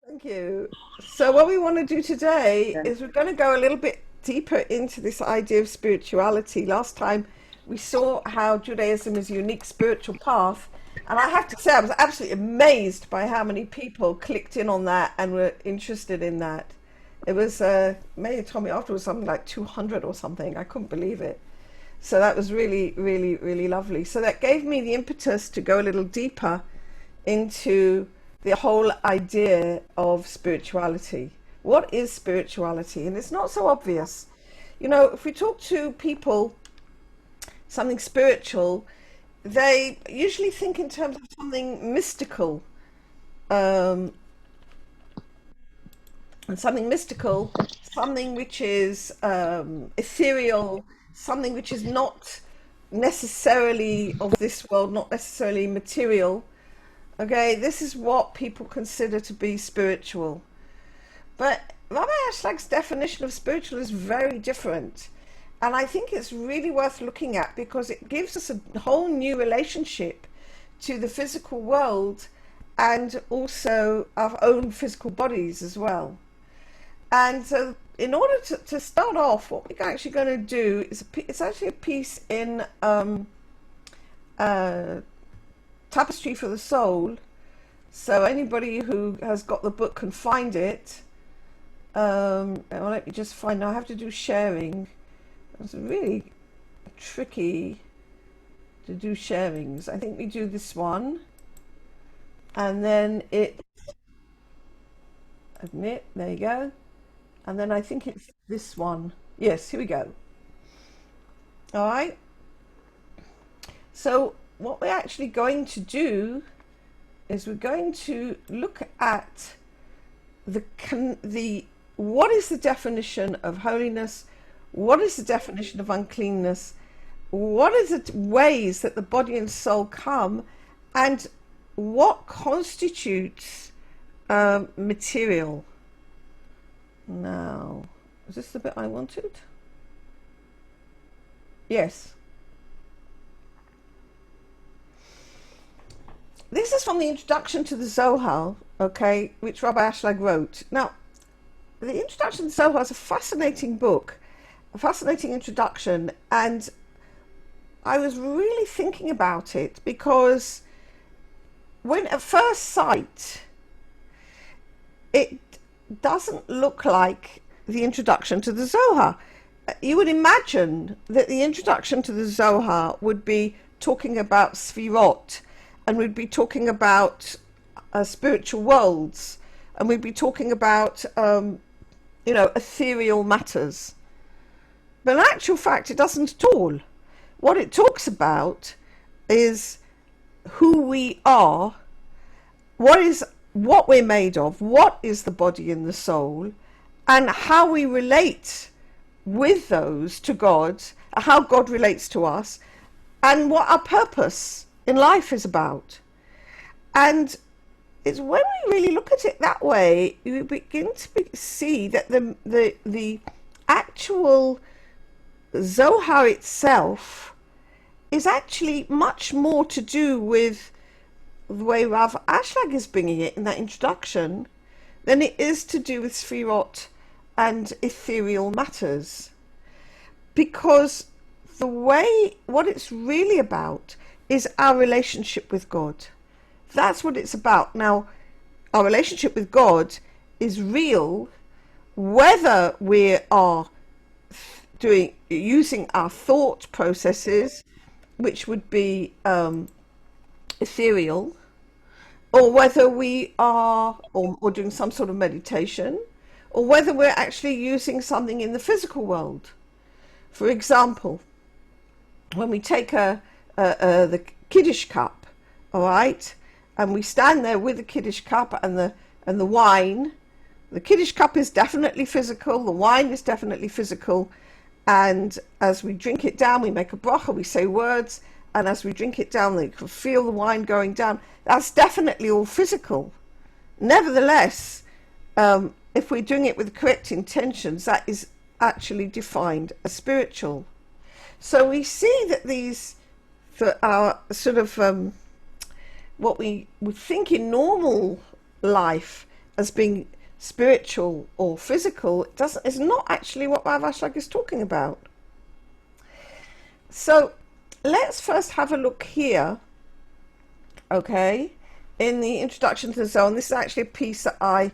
Thank you. So, what we want to do today Yeah. is we're going to go a little bit deeper into this idea of spirituality. Last time we saw how Judaism is a unique spiritual path, and I have to say, I was absolutely amazed by how many people clicked in on that and were interested in that. It was, May told me afterwards, something like 200 or something. I couldn't believe it. So, that was really, really, really lovely. So, that gave me the impetus to go a little deeper into the whole idea of spirituality. What is spirituality? And it's not so obvious. You know, if we talk to people something spiritual, they usually think in terms of something mystical, um, and something mystical, something which is ethereal, something which is not necessarily of this world, not necessarily material. Okay, this is what people consider to be spiritual. But Rabbi Ashlag's definition of spiritual is very different. And I think it's really worth looking at because it gives us a whole new relationship to the physical world and also our own physical bodies as well. And so, in order to start off, what we're actually going to do is it's actually a piece in uh, Tapestry for the Soul. So anybody who has got the book can find it. Well, let me just find. Now I have to do sharing. It's really tricky to do sharings. I think we do this one, and then it admit. There you go. And then I think it's this one. Yes, here we go. All right. So what we're actually going to do is we're going to look at the what is the definition of holiness, what is the definition of uncleanness, what is the ways that the body and soul come, and what constitutes material. Now, is this the bit I wanted? Yes. This is from the introduction to the Zohar, okay, which Rabbi Ashlag wrote. Now, the introduction to the Zohar is a fascinating book, a fascinating introduction, and I was really thinking about it because when at first sight it doesn't look like the introduction to the Zohar. You would imagine that the introduction to the Zohar would be talking about Sfirot, and we'd be talking about spiritual worlds, and we'd be talking about ethereal matters. But in actual fact, it doesn't at all. What it talks about is who we are, what we're made of, what is the body and the soul, and how we relate with those to God, how God relates to us, and what our purpose in life is about. And it's when we really look at it that way, you begin to see that the actual Zohar itself is actually much more to do with the way Rav Ashlag is bringing it in that introduction than it is to do with Sfirot and ethereal matters. Because what it's really about is our relationship with God. That's what it's about. Now, our relationship with God is real whether we are using our thought processes, which would be ethereal, or whether we are or doing some sort of meditation, or whether we're actually using something in the physical world. For example, when we take the Kiddush cup, all right, and we stand there with the Kiddush cup and the wine. The Kiddush cup is definitely physical. The wine is definitely physical. And as we drink it down, we make a bracha, we say words, and as we drink it down, you can feel the wine going down. That's definitely all physical. Nevertheless, if we're doing it with the correct intentions, that is actually defined as spiritual. So we see that these that are sort of what we would think in normal life as being spiritual or physical, it's not actually what Rav Ashlag is talking about. So let's first have a look here, okay, in the introduction to the soul. And this is actually a piece that I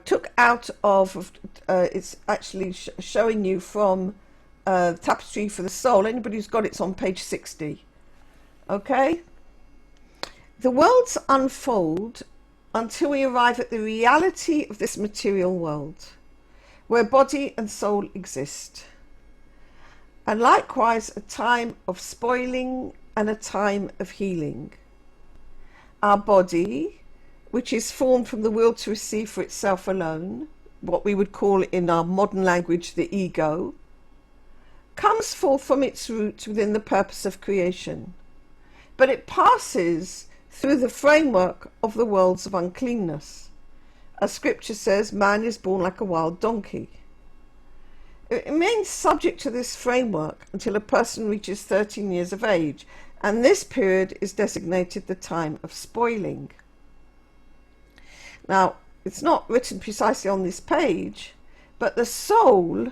took out of, it's actually showing you from Tapestry for the Soul. Anybody who's got it's on page 60. Okay? The worlds unfold until we arrive at the reality of this material world, where body and soul exist. And likewise a time of spoiling and a time of healing. Our body, which is formed from the will to receive for itself alone, what we would call in our modern language the ego, comes forth from its roots within the purpose of creation, but it passes through the framework of the worlds of uncleanness. As scripture says, man is born like a wild donkey. It remains subject to this framework until a person reaches 13 years of age, and this period is designated the time of spoiling. Now, it's not written precisely on this page, but the soul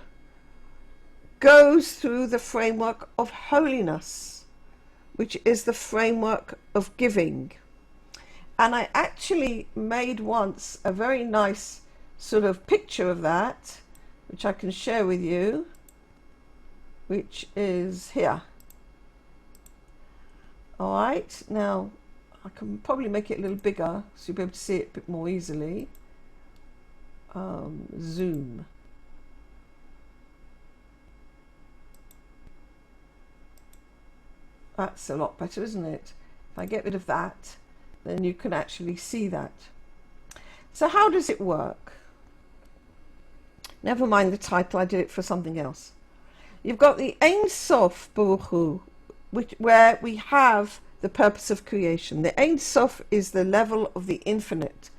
goes through the framework of holiness, which is the framework of giving. And I actually made once a very nice sort of picture of that, which I can share with you, which is here. All right, now I can probably make it a little bigger so you'll be able to see it a bit more easily. Zoom. That's a lot better, isn't it? If I get rid of that, then you can actually see that. So how does it work? Never mind the title, I did it for something else. You've got the Ein Sof Baruch Hu, where we have the purpose of creation. The Ein Sof is the level of the infinite,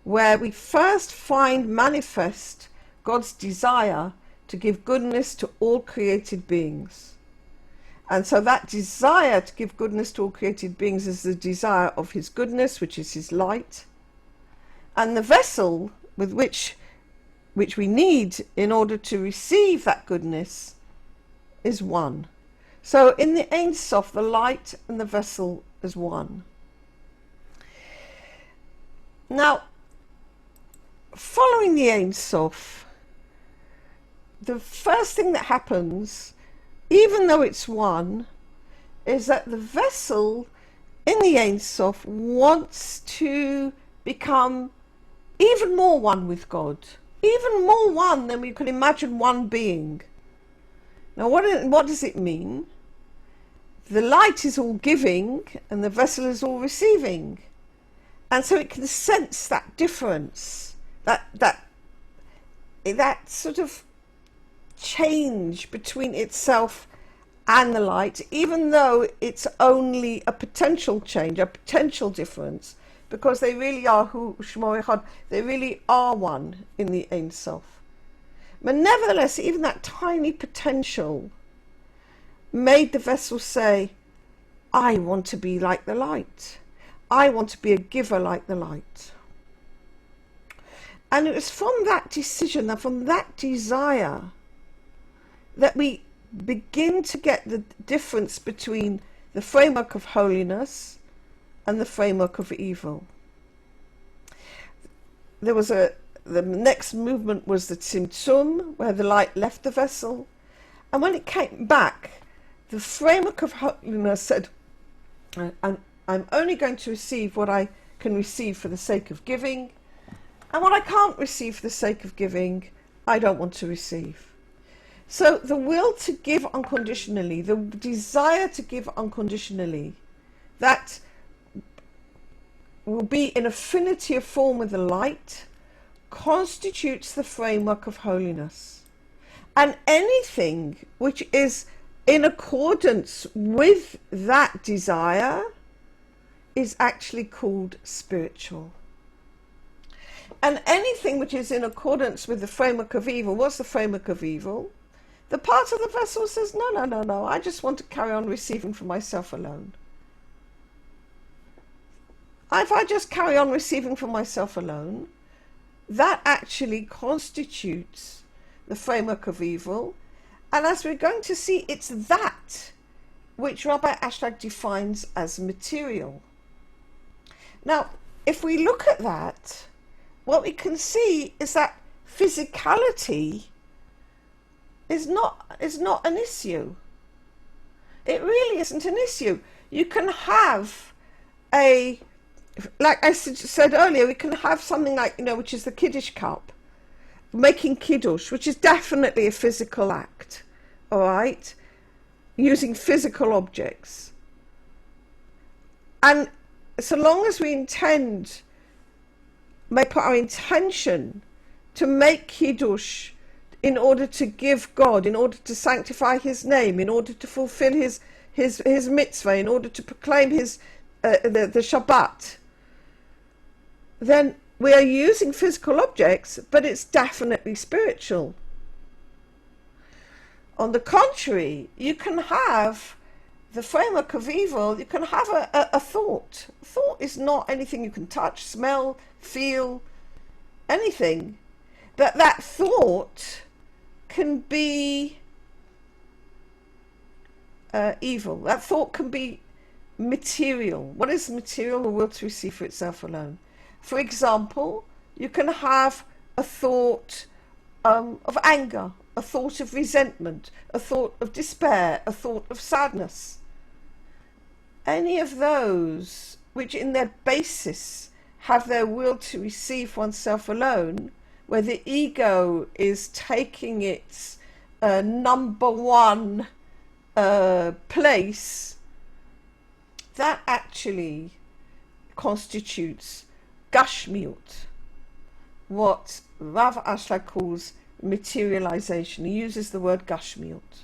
where we first find manifest God's desire to give goodness to all created beings. And so that desire to give goodness to all created beings is the desire of his goodness, which is his light. And the vessel with which we need in order to receive that goodness is one. So in the Ein Sof, the light and the vessel is one. Now, following the Ein Sof, the first thing that happens, even though it's one, is that the vessel in the Ein Sof wants to become even more one with God, even more one than we can imagine one being. Now what does it mean? The light is all giving and the vessel is all receiving. And so it can sense that difference, that sort of change between itself and the light, even though it's only a potential change, a potential difference, because they really are Hu Shmo Echad, they really are one in the Ein Sof. But nevertheless, even that tiny potential made the vessel say, I want to be like the light. I want to be a giver like the light. And it was from that decision, and from that desire, that we begin to get the difference between the framework of holiness and the framework of evil. There was the next movement was the Tzimtzum, where the light left the vessel, and when it came back, the framework of holiness said, I'm only going to receive what I can receive for the sake of giving, and what I can't receive for the sake of giving, I don't want to receive. So the will to give unconditionally, the desire to give unconditionally, that will be in affinity of form with the light, constitutes the framework of holiness. And anything which is in accordance with that desire is actually called spiritual. And anything which is in accordance with the framework of evil, what's the framework of evil? The part of the vessel says, no, I just want to carry on receiving for myself alone. If I just carry on receiving from myself alone, that actually constitutes the framework of evil. And as we're going to see, it's that which Rabbi Ashlag defines as material. Now, if we look at that, what we can see is that physicality is not an issue. It really isn't an issue. You can have like I said earlier, we can have something like, which is the Kiddush cup, making Kiddush, which is definitely a physical act, all right, using physical objects. And so long as we may put our intention to make Kiddush in order to give God, in order to sanctify his name, in order to fulfill his mitzvah, in order to proclaim the Shabbat, then we are using physical objects, but it's definitely spiritual. On the contrary, you can have the framework of evil, you can have a thought. Thought is not anything you can touch, smell, feel, anything. But that thought can be evil. That thought can be material. What is material? The will to receive for itself alone. For example, you can have a thought of anger, a thought of resentment, a thought of despair, a thought of sadness. Any of those which in their basis have their will to receive oneself alone, where the ego is taking its number one place, that actually constitutes gashmiut, what Rav Ashlag calls materialization. He uses the word gashmiut.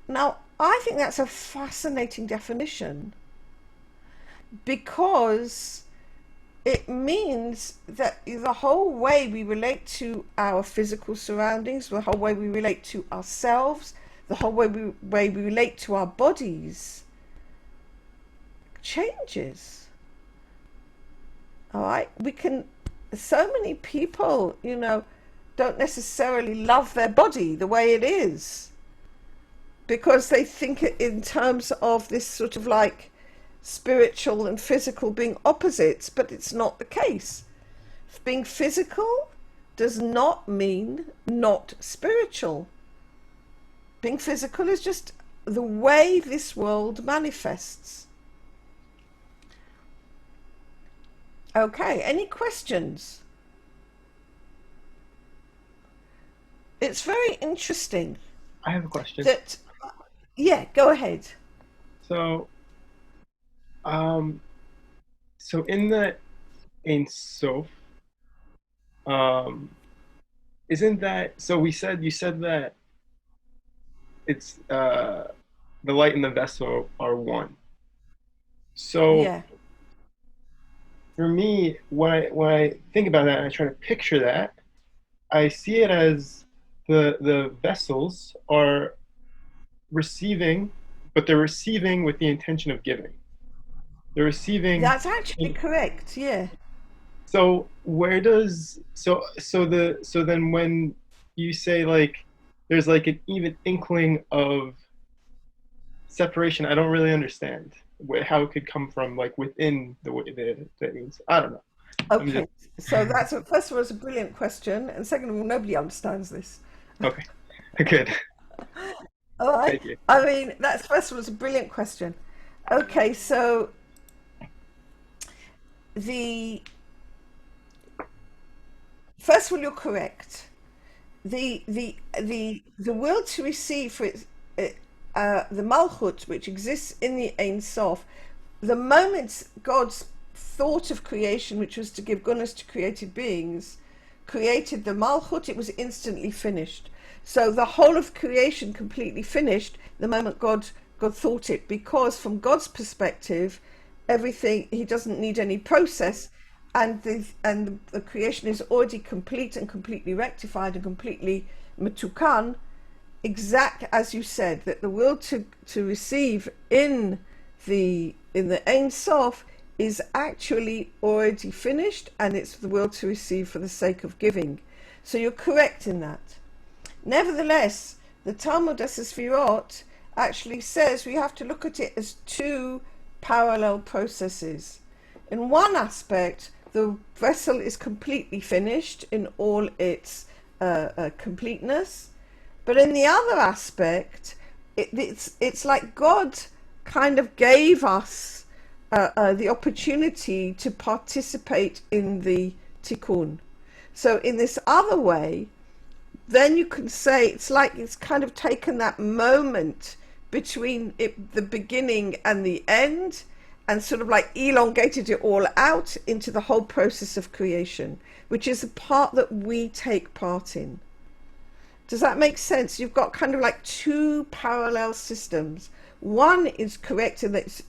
Now, I think that's a fascinating definition, because it means that the whole way we relate to our physical surroundings, the whole way we relate to ourselves, the whole way we relate to our bodies changes. All right, so many people, don't necessarily love their body the way it is, because they think it in terms of this sort of like spiritual and physical being opposites, but it's not the case. Being physical does not mean not spiritual. Being physical is just the way this world manifests. Okay, any questions? It's very interesting. I have a question. Yeah, go ahead. So, so in the Ein Sof, isn't that so? You said that it's the light and the vessel are one. So Yeah. for me, when I think about that and I try to picture that, I see it as the vessels are receiving, but they're receiving with the intention of giving. They're receiving. That's actually correct, yeah. So where does so then when you say like there's like an even inkling of separation, I don't really understand how it could come from like within the things. I don't know. Okay, so first of all, it's a brilliant question, and second of all, nobody understands this. Okay, good. All right. Thank you. I mean, that's first of all, it's a brilliant question. Okay, so the first of all, you're correct. The will to receive for its the malchut, which exists in the Ein Sof, the moment God's thought of creation, which was to give goodness to created beings, created the malchut, it was instantly finished. So the whole of creation completely finished the moment God thought it, because from God's perspective, everything, he doesn't need any process, and the creation is already complete and completely rectified and completely metukan, exact as you said, that the will to receive in the the Ein Sof is actually already finished, and it's the will to receive for the sake of giving. So you're correct in that. Nevertheless, the Talmud Esesvirot actually says we have to look at it as two parallel processes. In one aspect, the vessel is completely finished in all its completeness, but in the other aspect, it's like God kind of gave us the opportunity to participate in the tikkun. So in this other way, then you can say it's like it's kind of taken that moment between the beginning and the end, and sort of like elongated it all out into the whole process of creation, which is the part that we take part in. Does that make sense? You've got kind of like two parallel systems. One is correct in that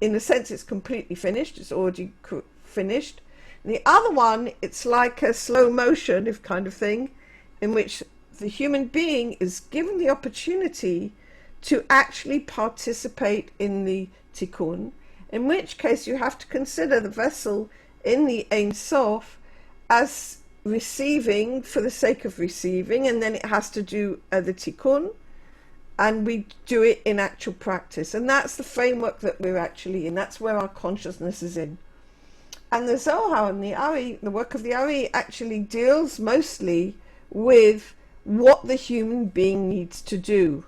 in a sense it's completely finished, it's already finished. And the other one, it's like a slow motion if kind of thing, in which the human being is given the opportunity to actually participate in the tikkun, in which case you have to consider the vessel in the Ein Sof as receiving for the sake of receiving, and then it has to do the tikkun, and we do it in actual practice. And that's the framework that we're actually in. That's where our consciousness is in. And the Zohar and the Ari, the work of the Ari, actually deals mostly with what the human being needs to do.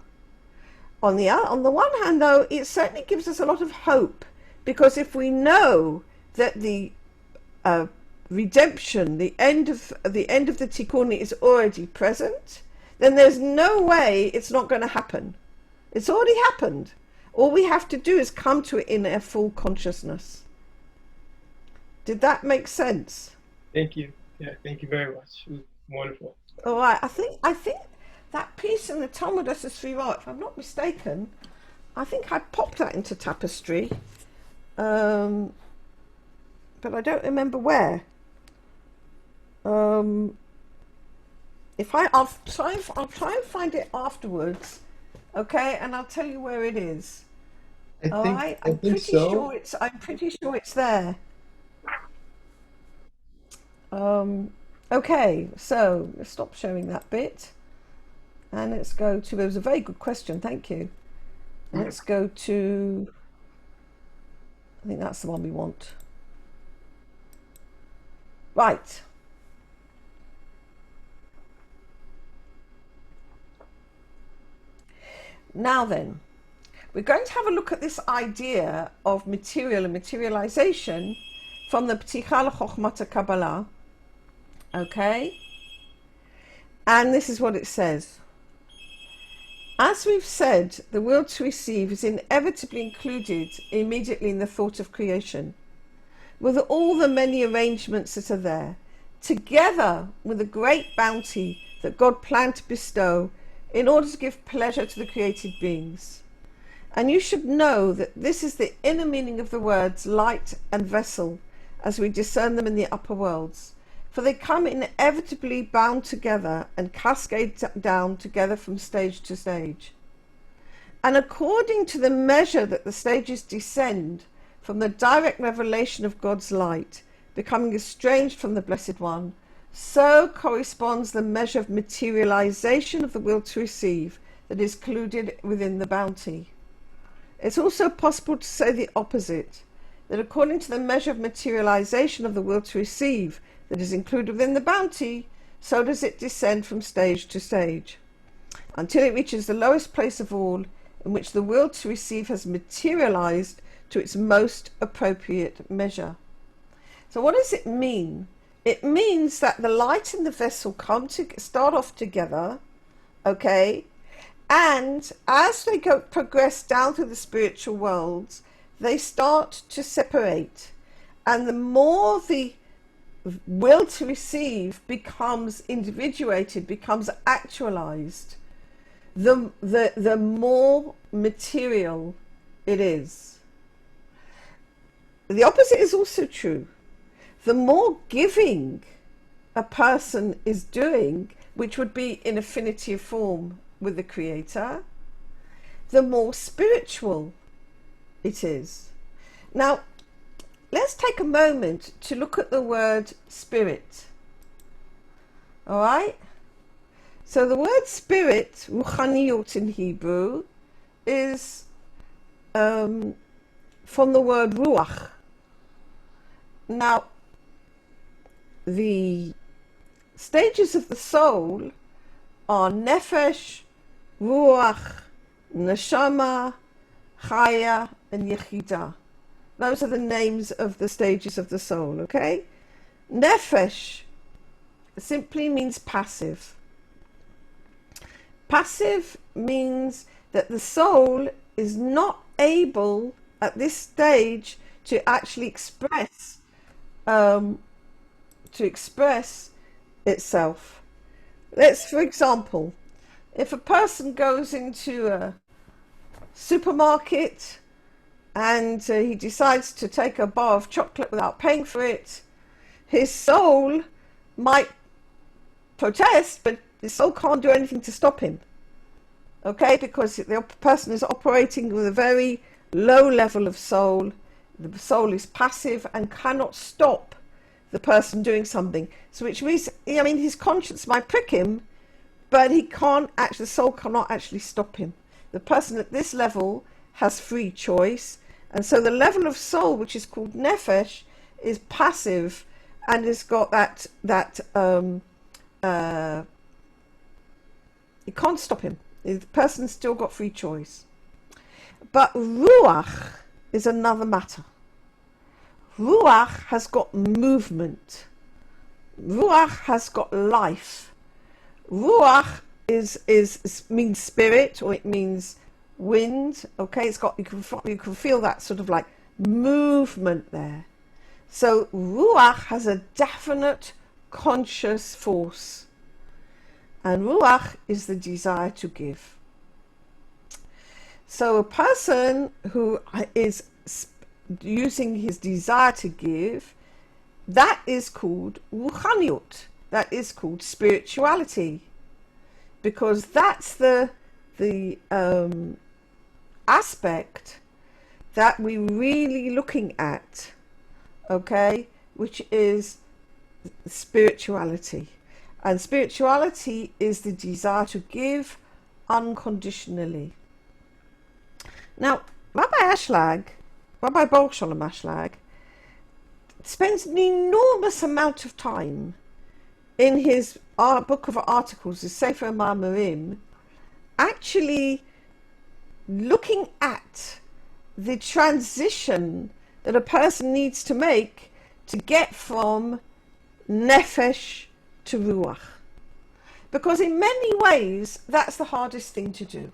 On the one hand, though, it certainly gives us a lot of hope, because if we know that the redemption, the end of the tikkun is already present, then there's no way it's not going to happen. It's already happened. All we have to do is come to it in a full consciousness. Did that make sense? Thank you. Yeah, thank you very much. It was wonderful. All right. I think that piece in the Talmud Esesvirot, if I'm not mistaken, I think I popped that into Tapestry, but I don't remember where. I'll try and find it afterwards, okay, and I'll tell you where it is. All right, I'm pretty sure it's there. Okay, so let's stop showing that bit, and let's go to. It was a very good question, thank you. Let's go to. I think that's the one we want. Right. Now then, we're going to have a look at this idea of material and materialization from the Pticha L'Chochmat Kabbalah. Okay? And this is what it says. As we've said, the will to receive is inevitably included immediately in the thought of creation, with all the many arrangements that are there, together with the great bounty that God planned to bestow in order to give pleasure to the created beings. And you should know that this is the inner meaning of the words light and vessel as we discern them in the upper worlds, for they come inevitably bound together and cascade down together from stage to stage. And according to the measure that the stages descend from the direct revelation of God's light, becoming estranged from the Blessed One, so corresponds the measure of materialization of the will to receive that is included within the bounty. It's also possible to say the opposite, that according to the measure of materialization of the will to receive that is included within the bounty, so does it descend from stage to stage, until it reaches the lowest place of all, in which the will to receive has materialized to its most appropriate measure. So what does it mean? It means that the light and the vessel start off together, okay, and as they progress down through the spiritual worlds, they start to separate, and the more the will to receive becomes individuated, becomes actualized, the more material it is. The opposite is also true. The more giving a person is doing, which would be in affinity of form with the Creator, the more spiritual It is. Now, let's take a moment to look at the word spirit. All right? So the word spirit, ruchaniyut in Hebrew, is from the word ruach. Now, the stages of the soul are nefesh, ruach, neshama, chaya, and yechidah. Those are the names of the stages of the soul, okay? Nefesh simply means passive. Passive means that the soul is not able at this stage to actually express itself. Let's, for example, if a person goes into a supermarket and he decides to take a bar of chocolate without paying for it, his soul might protest, but his soul can't do anything to stop him. Okay, because the person is operating with a very low level of soul. The soul is passive and cannot stop the person doing something. So which means, I mean, his conscience might prick him, but he can't actually, the soul cannot actually stop him. The person at this level has free choice. And so the level of soul, which is called nefesh, is passive and has got that it can't stop him. The person's still got free choice. But ruach is another matter. Ruach has got movement. Ruach has got life. Ruach means spirit, or it means wind. Okay, it's got, you can feel that sort of like movement there. So ruach has a definite conscious force, and ruach is the desire to give. So a person who is using his desire to give, that is called ruchaniyut. That is called spirituality, because that's the aspect that we're really looking at, okay, which is spirituality. And spirituality is the desire to give unconditionally. Now, Rabbi Baruch Shalom Ashlag, spends an enormous amount of time in his book of articles, his Sefer Ma'amarim, actually looking at the transition that a person needs to make to get from nefesh to ruach. Because in many ways, that's the hardest thing to do.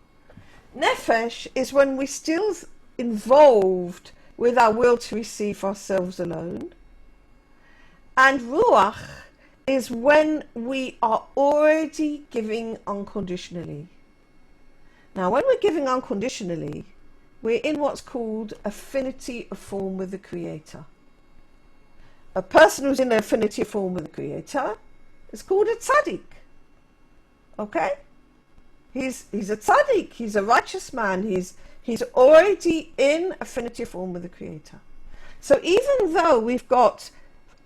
Nefesh is when we're still involved with our will to receive ourselves alone. And ruach is when we are already giving unconditionally. Now, when we're giving unconditionally, we're in what's called affinity of form with the Creator. A person who's in affinity of form with the Creator is called a tzaddik. Okay? He's a tzaddik, he's a righteous man, he's already in affinity of form with the Creator. So even though we've got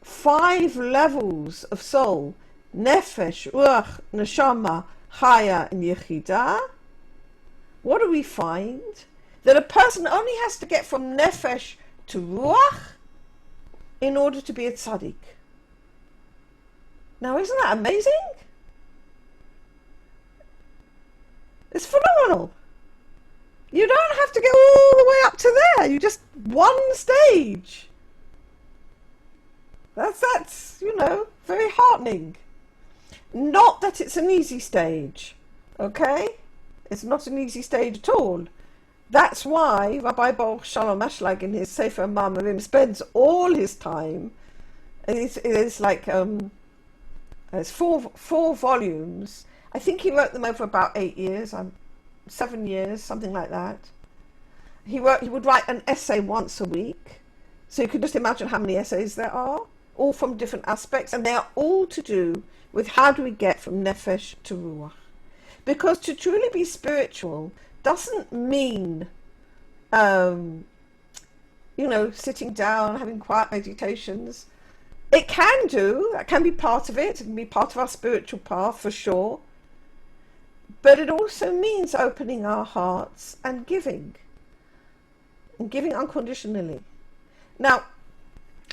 5 levels of soul, nefesh, ruach, neshama, chaya, and yechidah, what do we find? That a person only has to get from nefesh to ruach in order to be a tzaddik. Now, isn't that amazing? It's phenomenal. You don't have to get all the way up to there. You just one stage. That's very heartening. Not that it's an easy stage, okay? It's not an easy stage at all. That's why Rabbi Baruch Shalom Ashlag in his Sefer Ma'amarim spends all his time. It's like it's four volumes. I think he wrote them over about 8 years, 7 years, something like that. He would write an essay once a week. So you can just imagine how many essays there are, all from different aspects, and they are all to do with how do we get from nefesh to ruach. Because to truly be spiritual doesn't mean sitting down, having quiet meditations. It can do, that can be part of it. It can be part of our spiritual path for sure. But it also means opening our hearts and giving unconditionally. Now,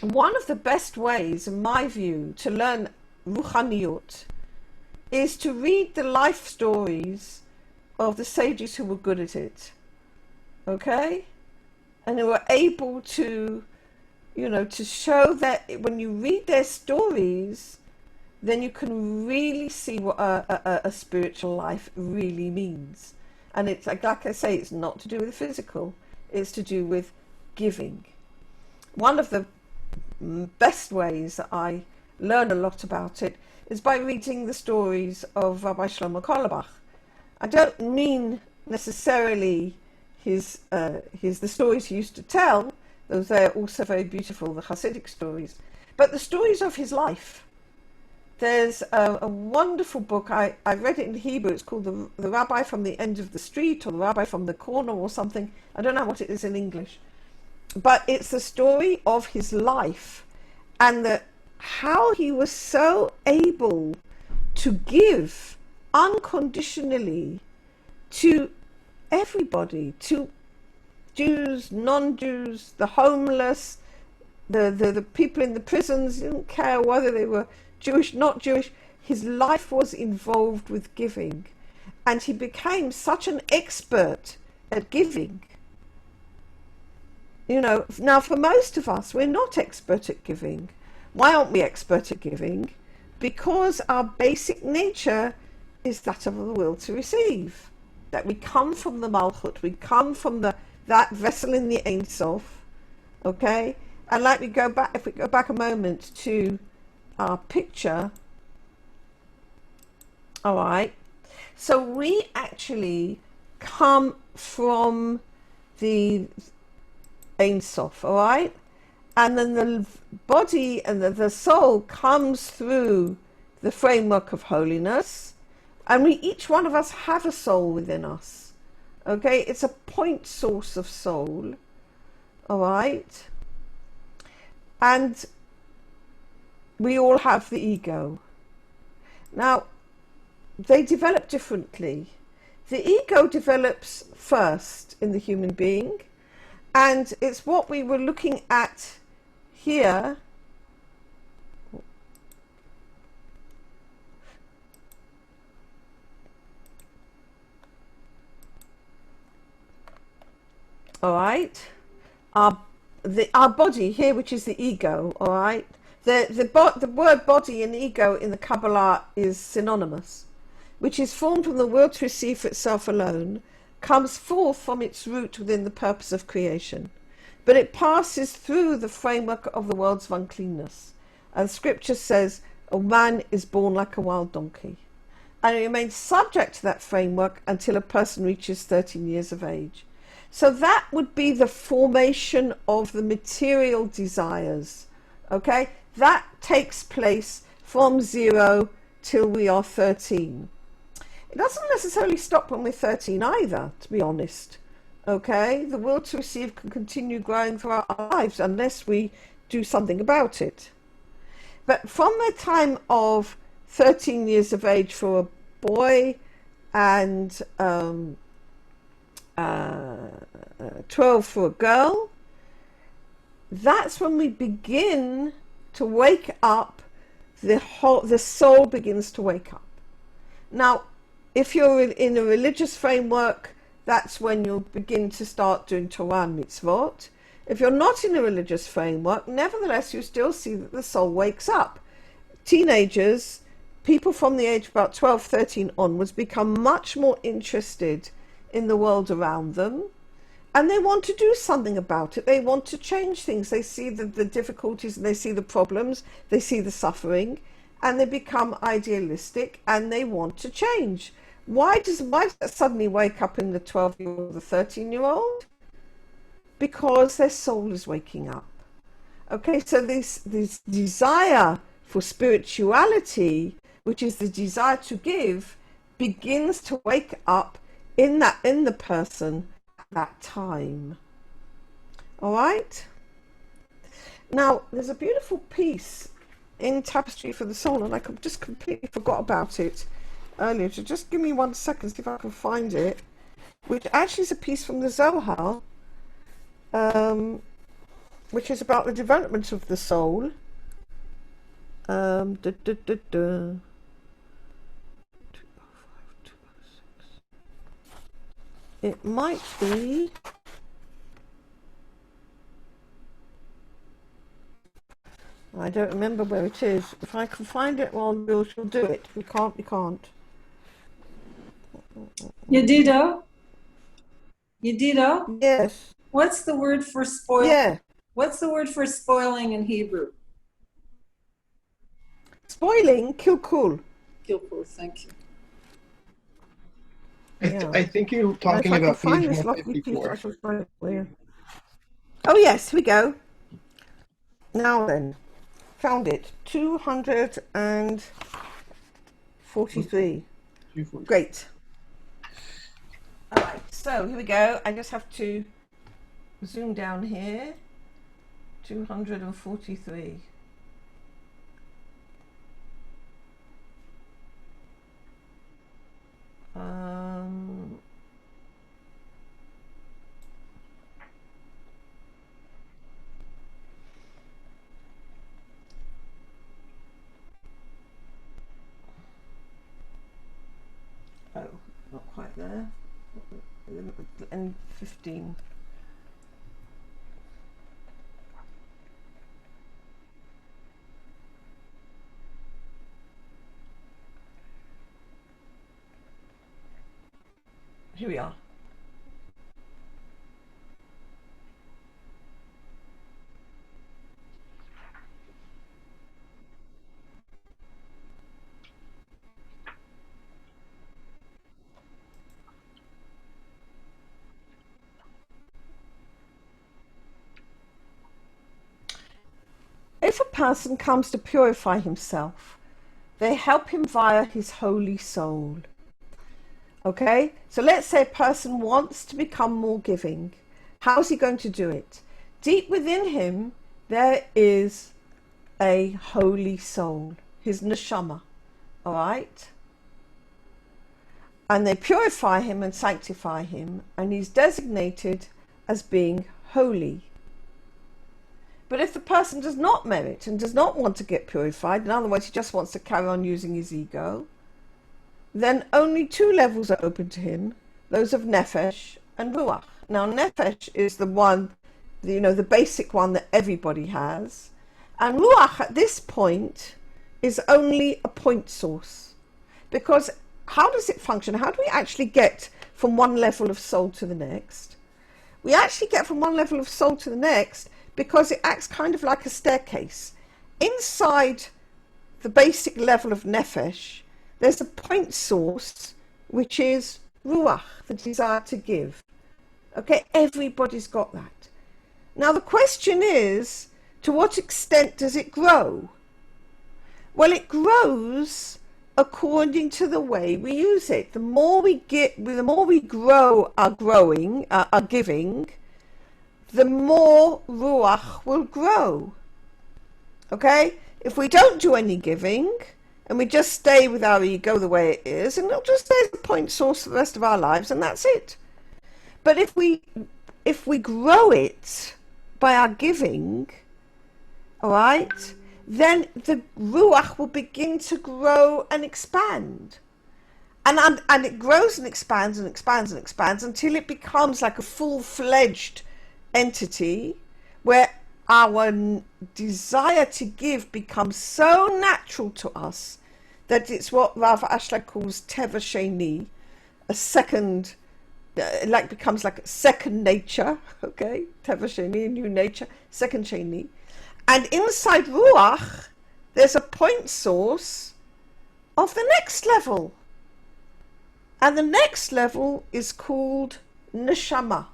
one of the best ways, in my view, to learn Ruchaniyut is to read the life stories of the sages who were good at it. Okay? And who were able to, to show that when you read their stories, then you can really see what a spiritual life really means. And it's like I say, it's not to do with the physical, it's to do with giving. One of the best ways that I learn a lot about it is by reading the stories of Rabbi Shlomo Carlebach. I don't mean necessarily the stories he used to tell, those are also very beautiful, the Hasidic stories, but the stories of his life. There's a wonderful book, I read it in Hebrew, it's called the Rabbi from the End of the Street, or the Rabbi from the Corner, or something. I don't know what it is in English. But it's the story of his life, and how he was so able to give unconditionally to everybody, to Jews, non-Jews, the homeless, the people in the prisons. He didn't care whether they were Jewish, not Jewish. His life was involved with giving, and he became such an expert at giving. Now for most of us, we're not expert at giving. Why aren't we expert at giving? Because our basic nature is that of the will to receive. That we come from the Malchut, we come from that vessel in the Ein Sof, okay? And if we go back a moment to our picture, all right? So we actually come from the Ein Sof, all right? And then the body and the soul comes through the framework of holiness, and each one of us have a soul within us, okay? It's a point source of soul, all right? And we all have the ego. Now, they develop differently. The ego develops first in the human being, and it's what we were looking at here. All right, our body here, which is the ego. All right, the word body and ego in the Kabbalah is synonymous, which is formed from the will to receive for itself alone, comes forth from its root within the purpose of creation, but it passes through the framework of the world's of uncleanness. And Scripture says a man is born like a wild donkey, and it remains subject to that framework until a person reaches 13 years of age. So that would be the formation of the material desires, okay? That takes place from 0 till we are 13. It doesn't necessarily stop when we're 13 either, to be honest, okay? The will to receive can continue growing throughout our lives unless we do something about it. But from the time of 13 years of age for a boy and 12 for a girl, that's when we begin to wake up. The soul begins to wake up. Now, if you're in a religious framework, that's when you'll begin to start doing Torah and mitzvot. If you're not in a religious framework, nevertheless, you still see that the soul wakes up. Teenagers, people from the age of about 12, 13 onwards, become much more interested in the world around them, and they want to do something about it. They want to change things. They see the difficulties, and they see the problems, they see the suffering, and they become idealistic, and they want to change. Why does that suddenly wake up in the 12-year-old or the 13-year-old? Because their soul is waking up. Okay, so this desire for spirituality, which is the desire to give, begins to wake up in the person at that time. All right? Now, there's a beautiful piece in Tapestry for the Soul, and I just completely forgot about it earlier. So just give me 1 second, see if I can find it, which actually is a piece from the Zohar, which is about the development of the soul. Da, da, da, da. It might be. I don't remember where it is. If I can find it, well, we'll do it. If we can't, we can't. Yedida? Yes. What's the word for spoil? Yeah. What's the word for spoiling in Hebrew? Spoiling, kilkul. Kilpul, thank you. I think you're talking if I about can find page this lovely piece, 154. I shall find it for you. Oh yes, here we go. Now then, found it. 243. 240. Great. All right, so here we go. I just have to zoom down here. 243. Oh, not quite there. And 15. Here we are. If a person comes to purify himself, they help him via his holy soul. Okay, so let's say a person wants to become more giving. How's he going to do it? Deep within him, there is a holy soul, his neshama, all right? And they purify him and sanctify him, and he's designated as being holy. But if the person does not merit and does not want to get purified, in other words, he just wants to carry on using his ego, then only 2 levels are open to him, those of Nefesh and Ruach. Now, Nefesh is the one, the basic one that everybody has. And Ruach at this point is only a point source. Because how does it function? How do we actually get from one level of soul to the next? We actually get from one level of soul to the next because it acts kind of like a staircase. Inside the basic level of Nefesh, there's a point source, which is Ruach, the desire to give. Okay, everybody's got that. Now the question is, to what extent does it grow? Well, it grows according to the way we use it. The more we grow our giving, the more Ruach will grow. Okay? If we don't do any giving, and we just stay with our ego the way it is, and it'll just stay as a point source for the rest of our lives, and that's it. But if we grow it by our giving, all right, then the Ruach will begin to grow and expand. And it grows and expands and expands and expands until it becomes like a full-fledged entity where our desire to give becomes so natural to us that it's what Rav Ashlag calls Teva Sheni, a second, becomes like a second nature, okay? Teva Sheni, new nature, second Sheni. And inside Ruach, there's a point source of the next level. And the next level is called Neshama.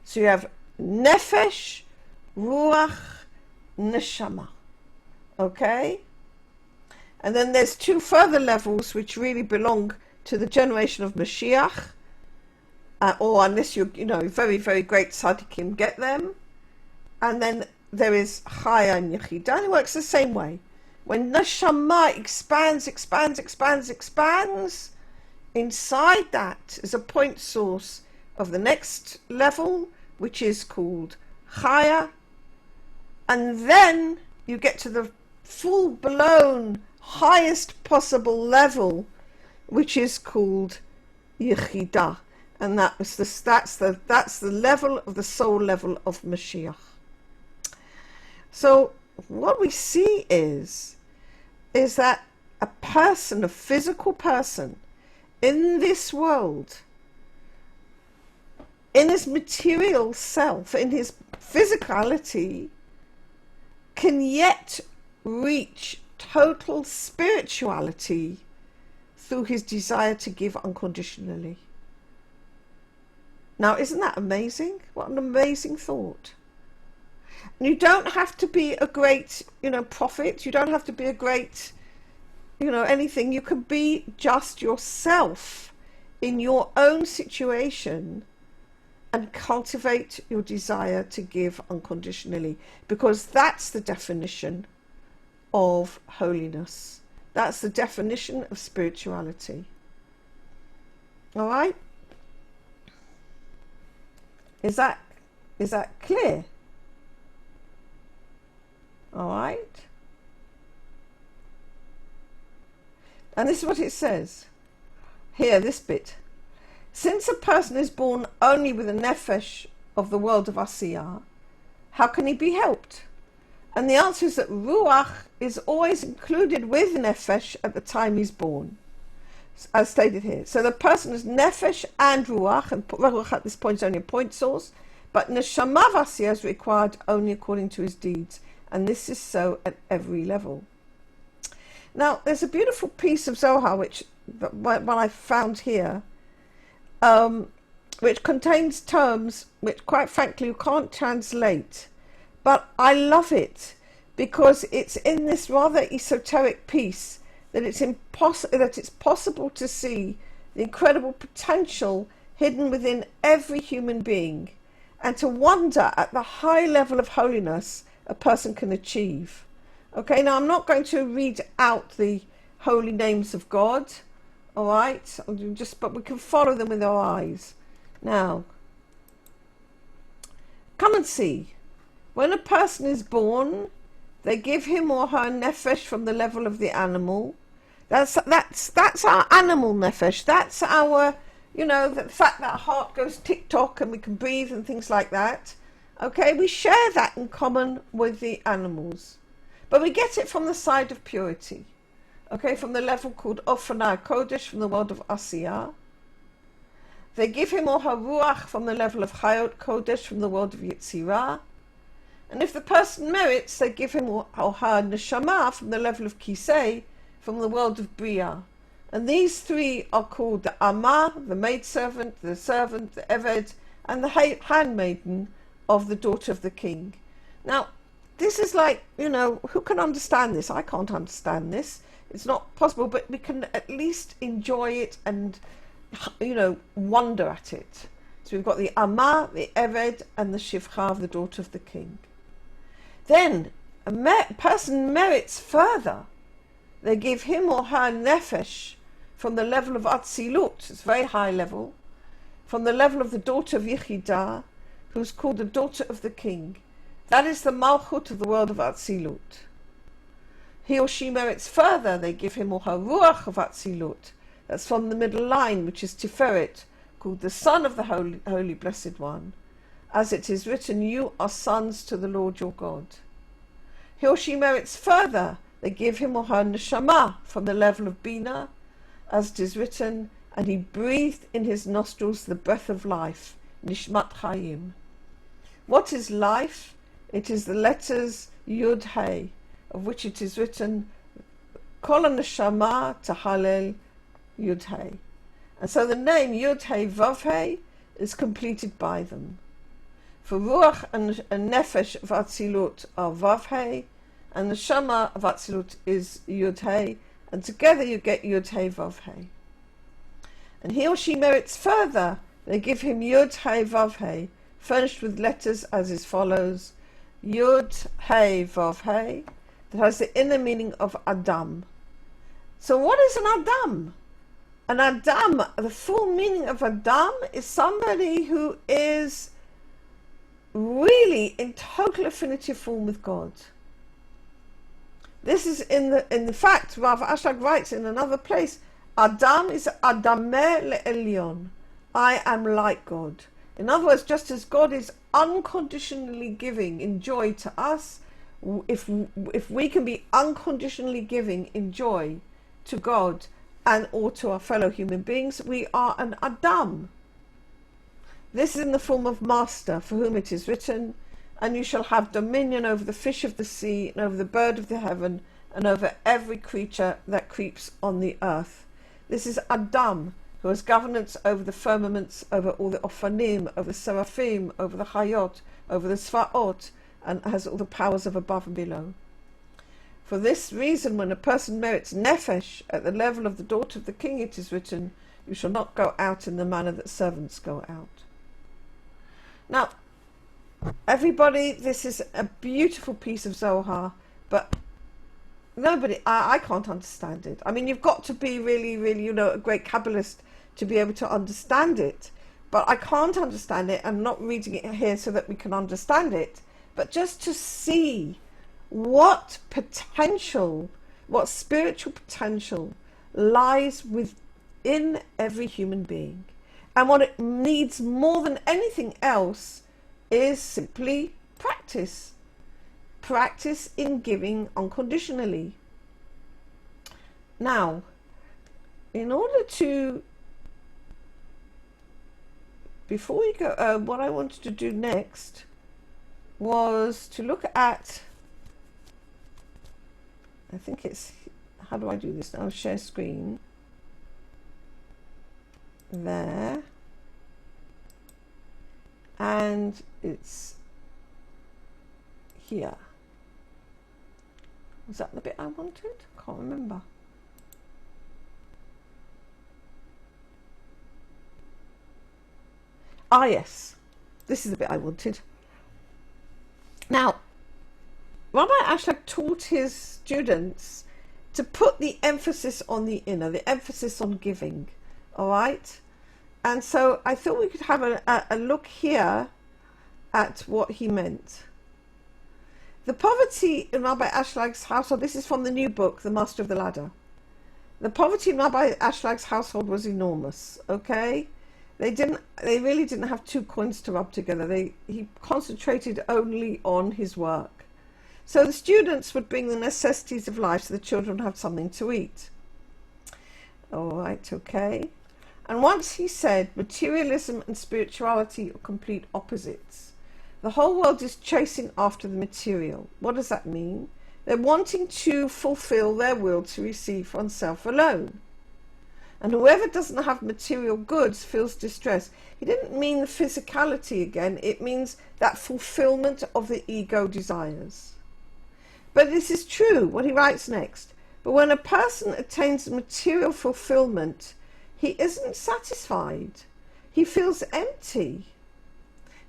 So you have Nefesh, Ruach, Neshama. Okay? And then there's 2 further levels which really belong to the generation of Mashiach, or unless you're, very, very great tzaddikim get them. And then there is Chaya and Yechidah, and it works the same way. When Neshama expands, inside that is a point source of the next level, which is called Chaya, and then you get to the full-blown, highest possible level, which is called Yechidah, and that's the level of the soul level of Mashiach. So what we see is that a person, a physical person, in this world, in his material self, in his physicality, can yet reach total spirituality through his desire to give unconditionally. Now, isn't that amazing? What an amazing thought. And you don't have to be a great, prophet. You don't have to be a great, anything. You can be just yourself in your own situation and cultivate your desire to give unconditionally, because that's the definition of holiness. That's the definition of spirituality. All right? Is that clear? All right? And this is what it says. Here, this bit. Since a person is born only with a nefesh of the world of Asiyah, how can he be helped? And the answer is that Ruach is always included with nefesh at the time he's born, as stated here. So the person is nefesh and Ruach, and Ruach at this point is only a point source, but Neshama Asiyah is required only according to his deeds, and this is so at every level. Now, there's a beautiful piece of Zohar, which I found here, which contains terms which, quite frankly, you can't translate. But I love it because it's in this rather esoteric piece that it's possible to see the incredible potential hidden within every human being, and to wonder at the high level of holiness a person can achieve. Okay, now I'm not going to read out the holy names of God, all right? But we can follow them with our eyes. Now, come and see. When a person is born, they give him or her nefesh from the level of the animal. That's our animal nefesh. That's our, the fact that our heart goes tick-tock and we can breathe and things like that. Okay, we share that in common with the animals. But we get it from the side of purity. Okay, from the level called Ofanai Kodesh, from the world of Asiyah. They give him or her Ruach from the level of Chayot Kodesh, from the world of Yetzirah. And if the person merits, they give him or her Neshama from the level of Kisei, from the world of Bria. And these three are called the Amah, the maidservant, the servant, the Eved, and the handmaiden of the daughter of the king. Now, this is like, who can understand this? I can't understand this. It's not possible, but we can at least enjoy it and, wonder at it. So we've got the Amah, the Eved, and the Shivcha, the daughter of the king. Then a person merits further. They give him or her nefesh from the level of Atzilut, it's a very high level, from the level of the daughter of Yechidah, who's called the daughter of the king. That is the Malchut of the world of Atzilut. He or she merits further. They give him or her Ruach of Atzilut. That's from the middle line, which is Tiferet, called the Son of the Holy Blessed One. As it is written, you are sons to the Lord your God. He or she merits further. They give him or her Neshama from the level of Bina, as it is written, and he breathed in his nostrils the breath of life, Nishmat Chayim. What is life? It is the letters Yud Hey, of which it is written, Kol Neshama Tahalel Yud Hey. And so the name Yud Hey Vav Hey is completed by them. For Ruach and Nefesh of Atzilut are Vav Hey, and the Shama of Atzilut is Yud Hey, and together you get Yud Hey Vav Hey. And he or she merits further. They give him Yud Hey Vav Hey, furnished with letters as is follows: Yud Hey Vav Hey, that has the inner meaning of Adam. So what is an Adam? An Adam, the full meaning of Adam is somebody who is really in total affinity form with God. This is in the fact, Rav Ashlag writes in another place, Adam is Adameh le'elyon. I am like God. In other words, just as God is unconditionally giving in joy to us, if we can be unconditionally giving in joy to God and or to our fellow human beings, we are an Adam. This is in the form of master, for whom it is written, and you shall have dominion over the fish of the sea, and over the bird of the heaven, and over every creature that creeps on the earth. This is Adam, who has governance over the firmaments, over all the Ophanim, over the Seraphim, over the Chayot, over the Sfaot, and has all the powers of above and below. For this reason, when a person merits nefesh at the level of the daughter of the king, it is written, you shall not go out in the manner that servants go out. Now, everybody, this is a beautiful piece of Zohar, but I can't understand it. I mean, you've got to be really, really, a great Kabbalist to be able to understand it. But I can't understand it. I'm not reading it here so that we can understand it. But just to see what potential, what spiritual potential lies within every human being. And what it needs more than anything else is simply practice. Practice in giving unconditionally. Now, in order to, before we go, what I wanted to do next was to look at, I think it's, how do I do this now? Share screen. There. And it's here. Was that the bit I wanted? Can't remember. Ah, yes. This is the bit I wanted. Now, Rabbi Ashlag taught his students to put the emphasis on the inner, the emphasis on giving. All right? And so I thought we could have a look here at what he meant. The poverty in Rabbi Ashlag's household, this is from the new book, The Master of the Ladder. The poverty in Rabbi Ashlag's household was enormous, okay? They really didn't have two coins to rub together. He concentrated only on his work. So the students would bring the necessities of life so the children would have something to eat. All right, okay. And once he said, materialism and spirituality are complete opposites. The whole world is chasing after the material. What does that mean? They're wanting to fulfill their will to receive oneself alone. And whoever doesn't have material goods feels distress. He didn't mean the physicality again. It means that fulfillment of the ego desires. But this is true, what he writes next. But when a person attains material fulfillment, he isn't satisfied. He feels empty.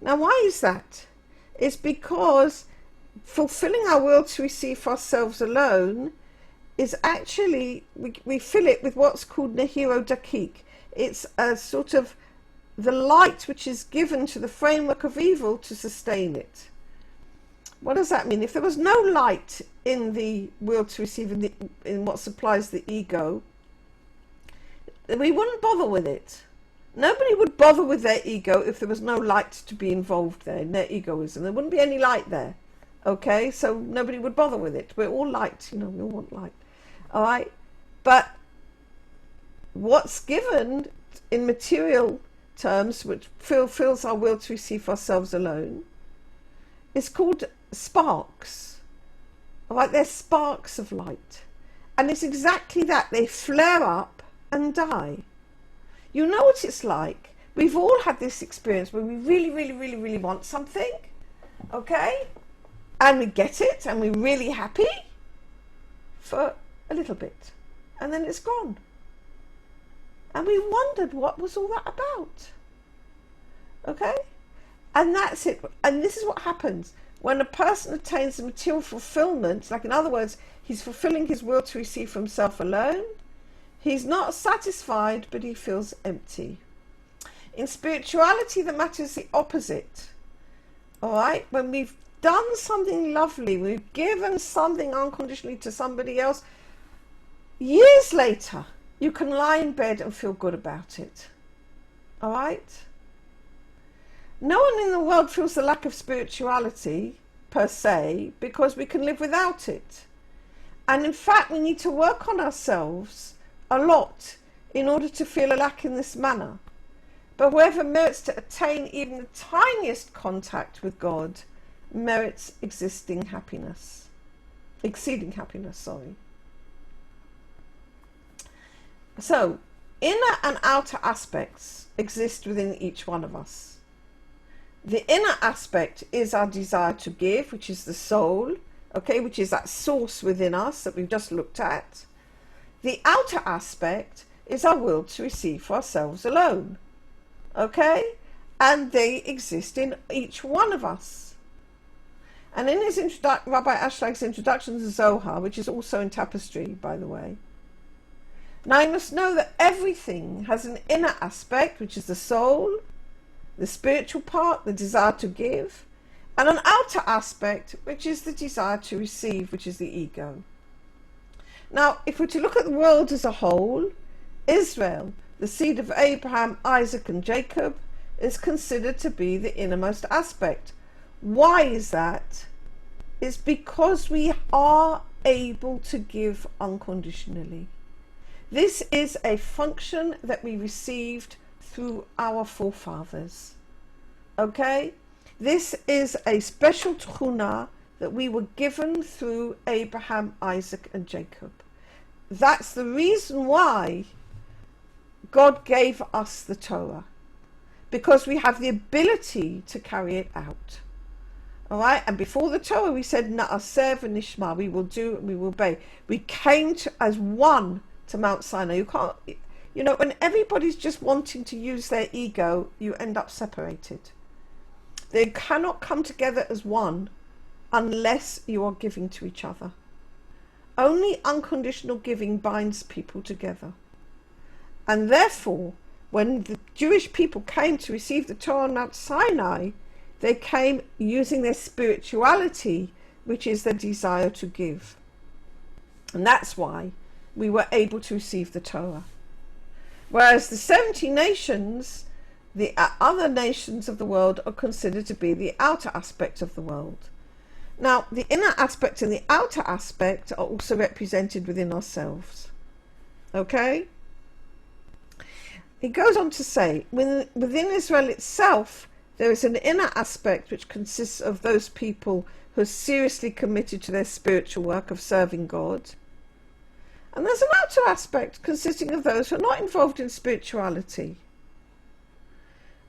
Now, why is that? It's because fulfilling our will to receive for ourselves alone is actually, we fill it with what's called Nehiro Dakik. It's a sort of the light which is given to the framework of evil to sustain it. What does that mean? If there was no light in the will to receive, in what supplies the ego, we wouldn't bother with it. Nobody would bother with their ego if there was no light to be involved there in their egoism. There wouldn't be any light there. Okay, so nobody would bother with it. We're all light, we all want light. All right, but what's given in material terms, which fulfills our will to receive ourselves alone, is called sparks. All right, they're sparks of light. And it's exactly that. They flare up and die. You know what it's like. We've all had this experience where we really, really, really, really want something, okay? And we get it and we're really happy for a little bit. And then it's gone. And we wondered what was all that about. Okay? And that's it. And this is what happens. When a person attains the material fulfillment, like in other words, he's fulfilling his will to receive from himself alone, he's not satisfied, but he feels empty. In spirituality, the matter is the opposite. All right? When we've done something lovely, we've given something unconditionally to somebody else, years later, you can lie in bed and feel good about it. All right? No one in the world feels the lack of spirituality, per se, because we can live without it. And in fact, we need to work on ourselves a lot in order to feel a lack in this manner. But whoever merits to attain even the tiniest contact with God merits exceeding happiness. So, inner and outer aspects exist within each one of us. The inner aspect is our desire to give, which is the soul, okay, which is that source within us that we've just looked at. The outer aspect is our will to receive for ourselves alone, okay, and they exist in each one of us. And in his Rabbi Ashlag's introduction to the Zohar, which is also in Tapestry, by the way, now you must know that everything has an inner aspect, which is the soul, the spiritual part, the desire to give, and an outer aspect, which is the desire to receive, which is the ego. Now, if we're to look at the world as a whole, Israel, the seed of Abraham, Isaac, and Jacob, is considered to be the innermost aspect. Why is that? It's because we are able to give unconditionally. This is a function that we received through our forefathers. Okay? This is a special tchuna that we were given through Abraham, Isaac, and Jacob. That's the reason why God gave us the Torah, because we have the ability to carry it out. All right? And before the Torah, we said, Na'aseh v'nishma, we will do and we will obey. We came as one to Mount Sinai. You can't, you know, when everybody's just wanting to use their ego, you end up separated. They cannot come together as one unless you are giving to each other. Only unconditional giving binds people together. And therefore, when the Jewish people came to receive the Torah on Mount Sinai, they came using their spirituality, which is their desire to give. And that's why we were able to receive the Torah. Whereas the 70 nations, the other nations of the world, are considered to be the outer aspect of the world. Now, the inner aspect and the outer aspect are also represented within ourselves. Okay? He goes on to say, within Israel itself, there is an inner aspect which consists of those people who are seriously committed to their spiritual work of serving God. And there's an outer aspect consisting of those who are not involved in spirituality.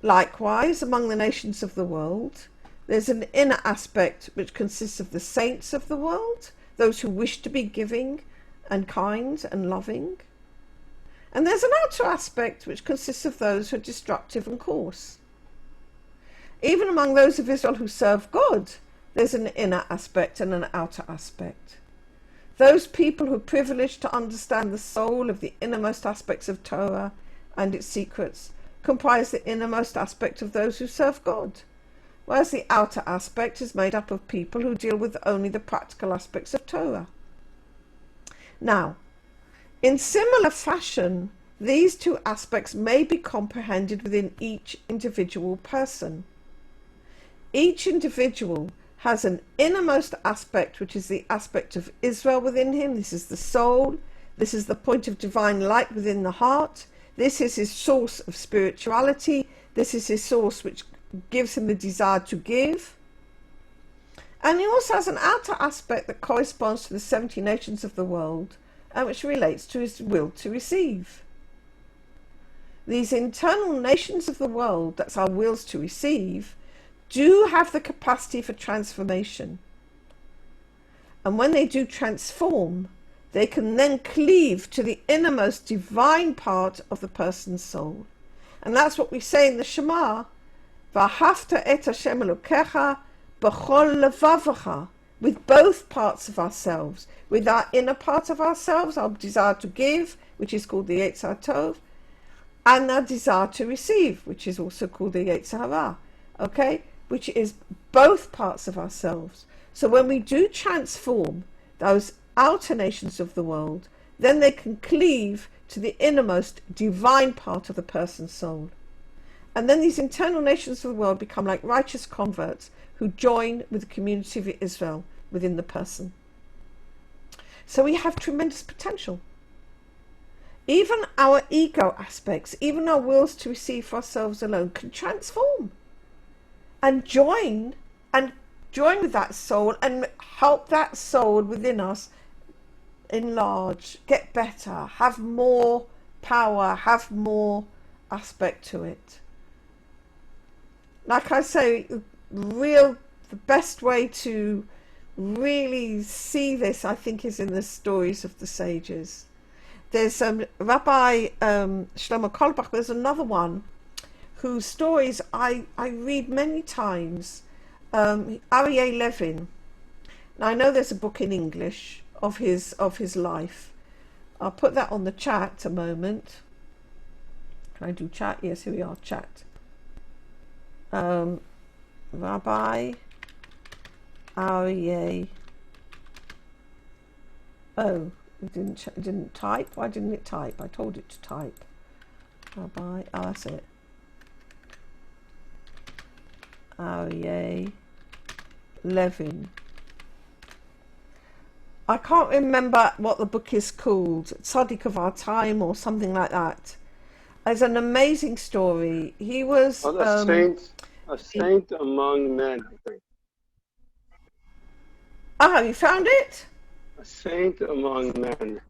Likewise, among the nations of the world, there's an inner aspect which consists of the saints of the world, those who wish to be giving and kind and loving. And there's an outer aspect which consists of those who are destructive and coarse. Even among those of Israel who serve God, there's an inner aspect and an outer aspect. Those people who are privileged to understand the soul of the innermost aspects of Torah and its secrets comprise the innermost aspect of those who serve God, whereas the outer aspect is made up of people who deal with only the practical aspects of Torah. Now, in similar fashion, these two aspects may be comprehended within each individual person. Each individual has an innermost aspect, which is the aspect of Israel within him. This is the soul. This is the point of divine light within the heart. This is his source of spirituality. This is his source which gives him the desire to give. And he also has an outer aspect that corresponds to the 70 nations of the world and which relates to his will to receive. These internal nations of the world, that's our wills to receive, do have the capacity for transformation. And when they do transform, they can then cleave to the innermost divine part of the person's soul. And that's what we say in the Shema, V'ahavta et Hashem Elokecha b'chol levavacha, with both parts of ourselves, with our inner part of ourselves, our desire to give, which is called the Yetzer Tov, and our desire to receive, which is also called the Yetzer Hara, okay, which is both parts of ourselves. So when we do transform those outer nations of the world, then they can cleave to the innermost divine part of the person's soul. And then these internal nations of the world become like righteous converts who join with the community of Israel within the person. So we have tremendous potential. Even our ego aspects, even our wills to receive for ourselves alone, can transform and join with that soul and help that soul within us enlarge, get better, have more power, have more aspect to it. Like I say, the best way to really see this, I think, is in the stories of the sages. There's Rabbi Shlomo Kolbach. There's another one whose stories I read many times. Aryeh Levin. Now I know there's a book in English of his life. I'll put that on the chat a moment. Can I do chat? Yes, here we are, chat. Rabbi Aryeh. Oh, it didn't type. Why didn't it type? I told it to type. Rabbi. Oh, that's it. Aryeh Levin. I can't remember what the book is called. Tzaddik of Our Time or something like that. It's an amazing story. He was a saint among men, I think. Ah, you found it? A saint among men.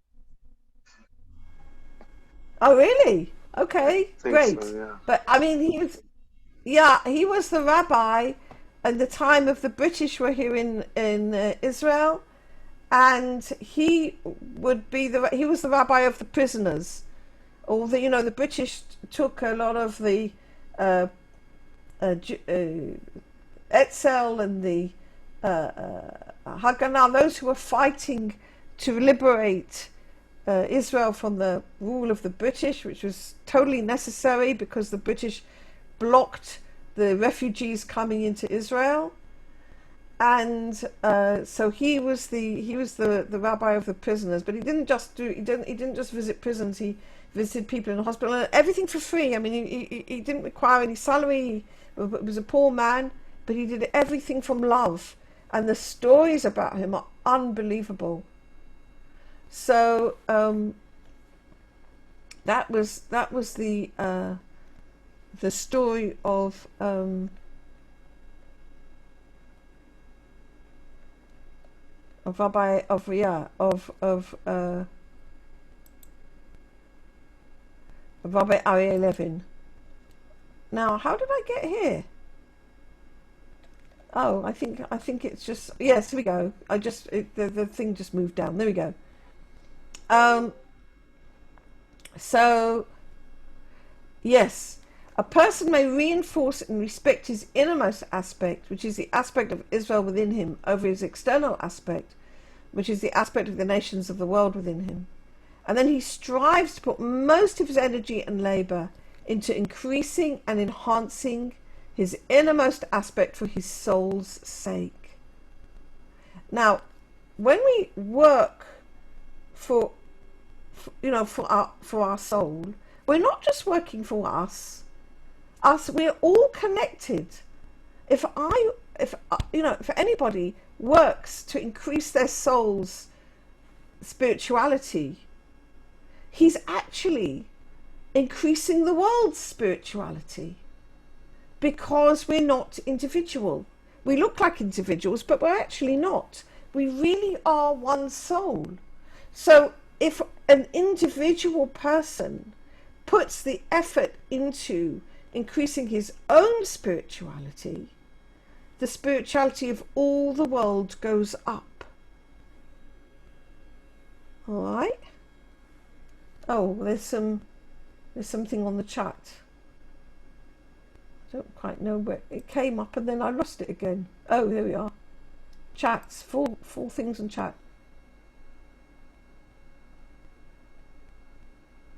Oh, really? Okay, I think great. so, yeah. But I mean, he was the rabbi at the time of the British were here in Israel, and he was the rabbi of the prisoners. All the British took a lot of the Etzel and the Haganah, those who were fighting to liberate Israel from the rule of the British, which was totally necessary because the British blocked the refugees coming into Israel. And so he was the rabbi of the prisoners, but he didn't just visit prisons. He visited people in the hospital, and everything for free. I mean, he didn't require any salary. He was a poor man, but he did everything from love. And the stories about him are unbelievable. So that was the story of Rabbi of Rabbi Aryeh Levin. Now, how did I get here? Oh, I think it's just, yes, here we go. The thing just moved down. There we go. So yes, a person may reinforce and respect his innermost aspect, which is the aspect of Israel within him, over his external aspect, which is the aspect of the nations of the world within him. And then he strives to put most of his energy and labor into increasing and enhancing his innermost aspect for his soul's sake. Now, when we work for our soul, we're not just working for us. We're all connected. If anybody works to increase their soul's spirituality, he's actually increasing the world's spirituality, because we're not individual. We look like individuals, but we're actually not. We really are one soul. So if an individual person puts the effort into increasing his own spirituality, the spirituality of all the world goes up. All right. Oh, there's something on the chat. don't quite know where it came up and then I lost it again. Oh, there we are. Chats, full things in chat.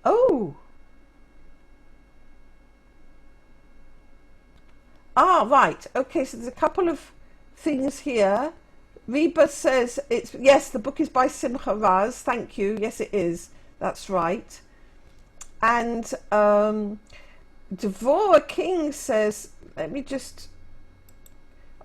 Oh. Right. Okay, so there's a couple of things here. Reba says yes, the book is by Simcha Raz. Thank you. Yes, it is. That's right. And Devorah King says, let me just,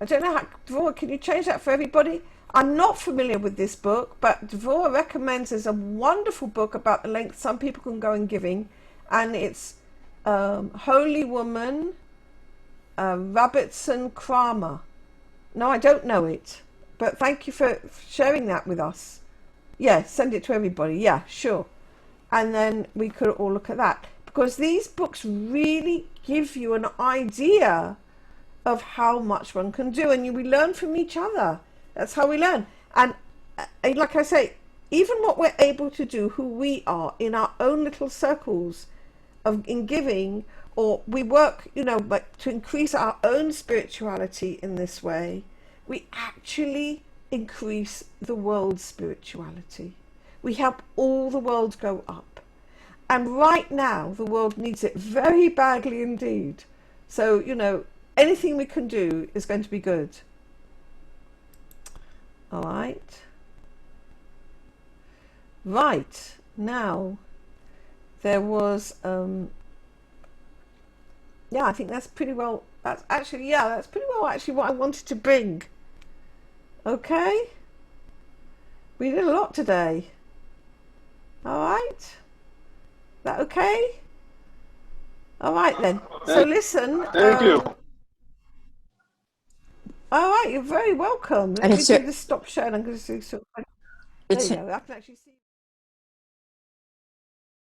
I don't know how, Devorah, can you change that for everybody? I'm not familiar with this book, but Devorah recommends there's a wonderful book about the length some people can go in giving, and it's Holy Woman, Robertson Kramer. No, I don't know it, but thank you for sharing that with us. Yeah, send it to everybody. Yeah, sure. And then we could all look at that, because these books really give you an idea of how much one can do, and we learn from each other. That's how we learn. And like I say, even what we're able to do, who we are in our own little circles in giving, or we work, like to increase our own spirituality in this way, we actually increase the world's spirituality. We help all the world go up. And right now, the world needs it very badly indeed. So, anything we can do is going to be good. All right. Right. Now, there was, I think that's pretty well, that's pretty well actually what I wanted to bring. Okay. We did a lot today. All right. That okay? All right then. So listen. Thank you. All right, you're very welcome. Let me do the stop share. I'm going to do so. There you go. I can actually see.